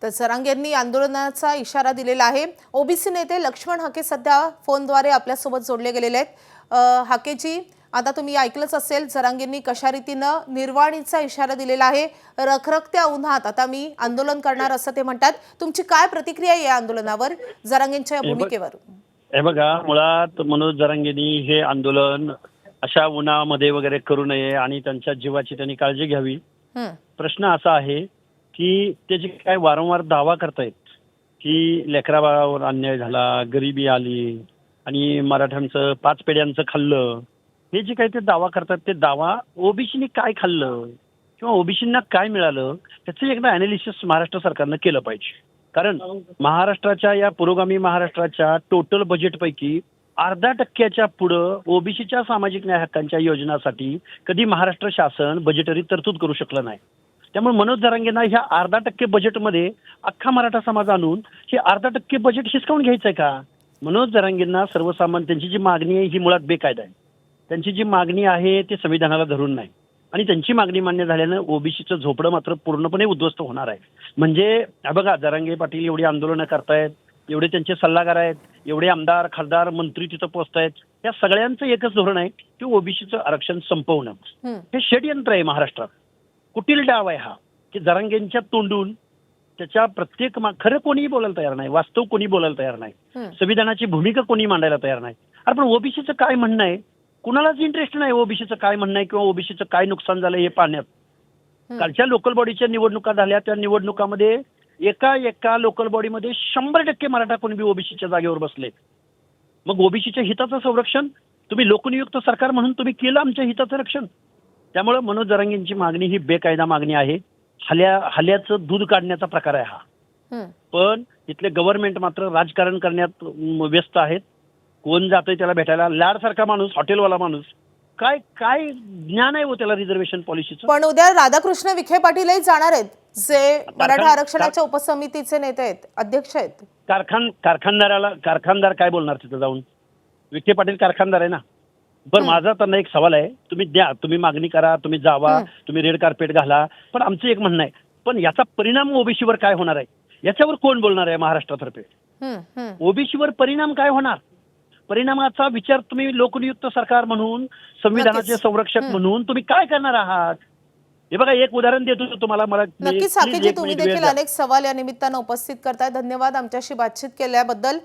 तर जरांगेंनी आंदोलनाचा इशारा दिलेला आहे। ओबीसी नेते लक्ष्मण हाके सध्या फोनद्वारे आपल्यासोबत जोडले गेलेले आहेत। हाकेजी, आता तुम्ही ऐकलंच असेल जरांगेंनी कशा रीतीनं निर्वाणीचा इशारा दिलेला आहे। रखरखत्या उन्हात आता मी आंदोलन करणार असं ते म्हणतात। तुमची काय प्रतिक्रिया आहे या आंदोलनावर, जरांगेंच्या या भूमिकेवर? हे बघा, मुळात मनोज जरांगेंनी हे आंदोलन अशा उन्हामध्ये वगैरे करू नये आणि त्यांच्या जीवाची त्यांनी काळजी घ्यावी। प्रश्न असा आहे की ते जे काय वारंवार दावा करतायत की लेकराबाळावर अन्याय झाला, गरिबी आली आणि मराठ्यांचं 5 पेढ्यांचं खाल्लं, हे जे काही ते दावा करतात ते दावा ओबीसीनी काय खाल्लं किंवा ओबीसींना काय मिळालं त्याचं एकदा अॅनालिसिस महाराष्ट्र सरकारनं केलं पाहिजे। कारण महाराष्ट्राच्या या पुरोगामी महाराष्ट्राच्या टोटल बजेटपैकी 0.5% पुढं ओबीसीच्या सामाजिक न्याय हक्कांच्या योजनासाठी कधी महाराष्ट्र शासन बजेटरी तरतूद करू शकलं नाही। त्यामुळे मनोज जरांगेंना ह्या 0.5% बजेटमध्ये अख्खा मराठा समाज आणून हे 0.5% बजेट हिसकावून घ्यायचंय का? मनोज जरांगेंना सर्वसामान्य त्यांची जी मागणी आहे ही मुळात बेकायदा आहे। त्यांची जी मागणी आहे ते संविधानाला धरून नाही आणि त्यांची मागणी मान्य झाल्यानं ओबीसीचं झोपडं मात्र पूर्णपणे उद्ध्वस्त होणार आहे। म्हणजे बघा, जरांगे पाटील एवढी आंदोलनं करतायत, एवढे त्यांचे सल्लागार आहेत, एवढे आमदार खासदार मंत्री तिथं पोहोचतायत, या सगळ्यांचं एकच धोरण आहे की ओबीसीचं आरक्षण संपवणं। हे षडयंत्र आहे महाराष्ट्रात, कुटील डाव आहे हा की जरांगेंच्या तोंडून त्याच्या प्रत्येक खरं कोणीही बोलायला तयार नाही, वास्तव कोणी बोलायला तयार नाही, संविधानाची भूमिका कोणी मांडायला तयार नाही। अरे पण ओबीसीचं काय म्हणणं आहे कुणालाच इंटरेस्ट नाही, ओबीसीचं काय म्हणणं आहे किंवा ओबीसीचं काय नुकसान झालं हे पाहण्यात। कालच्या लोकल बॉडीच्या निवडणुका झाल्या, त्या निवडणुकामध्ये एका लोकल बॉडीमध्ये 100% मराठा कुणबी ओबीसीच्या जागेवर बसले। मग ओबीसीच्या हिताचं संरक्षण तुम्ही लोकनियुक्त सरकार म्हणून तुम्ही केलं आमच्या हिताचं रक्षण। त्यामुळे मनोज जरांगेंची मागणी ही बेकायदा मागणी आहे, हल्याचं दूध काढण्याचा प्रकार आहे हा। पण इथले गव्हर्नमेंट मात्र राजकारण करण्यात व्यस्त आहेत। कोण जातोय त्याला भेटायला, लाडसारखा माणूस, हॉटेलवाला माणूस, काय काय ज्ञान आहे हो त्याला रिझर्वेशन पॉलिसीचं? पण उद्या राधाकृष्ण विखे पाटीलही जाणार आहेत, जे मराठा आरक्षणाच्या उपसमितीचे नेते आहेत, अध्यक्ष आहेत। कारखानदार काय बोलणार तिथं जाऊन? विखे पाटील कारखानदार आहे ना। पण माझा त्यांना एक सवाल आहे, तुम्ही द्या, तुम्ही मागणी करा, तुम्ही जावा, तुम्ही रेड कार्पेट घाला, पण आमचं एक म्हणणं आहे, पण याचा परिणाम ओबीसीवर काय होणार आहे याच्यावर कोण बोलणार आहे महाराष्ट्रातर्फे? ओबीसीवर परिणाम काय होणार, परिणामाचा विचार तुम्ही लोकनियुक्त सरकार म्हणून, संविधानाचे संरक्षक म्हणून तुम्ही काय करणार आहात? हे बघा, एक उदाहरण देतो तुम्हाला। मला नक्कीच हाकेजी, तुम्ही देखील अनेक सवाल या निमित्तानं उपस्थित करताय। धन्यवाद आमच्याशी बातचीत केल्याबद्दल।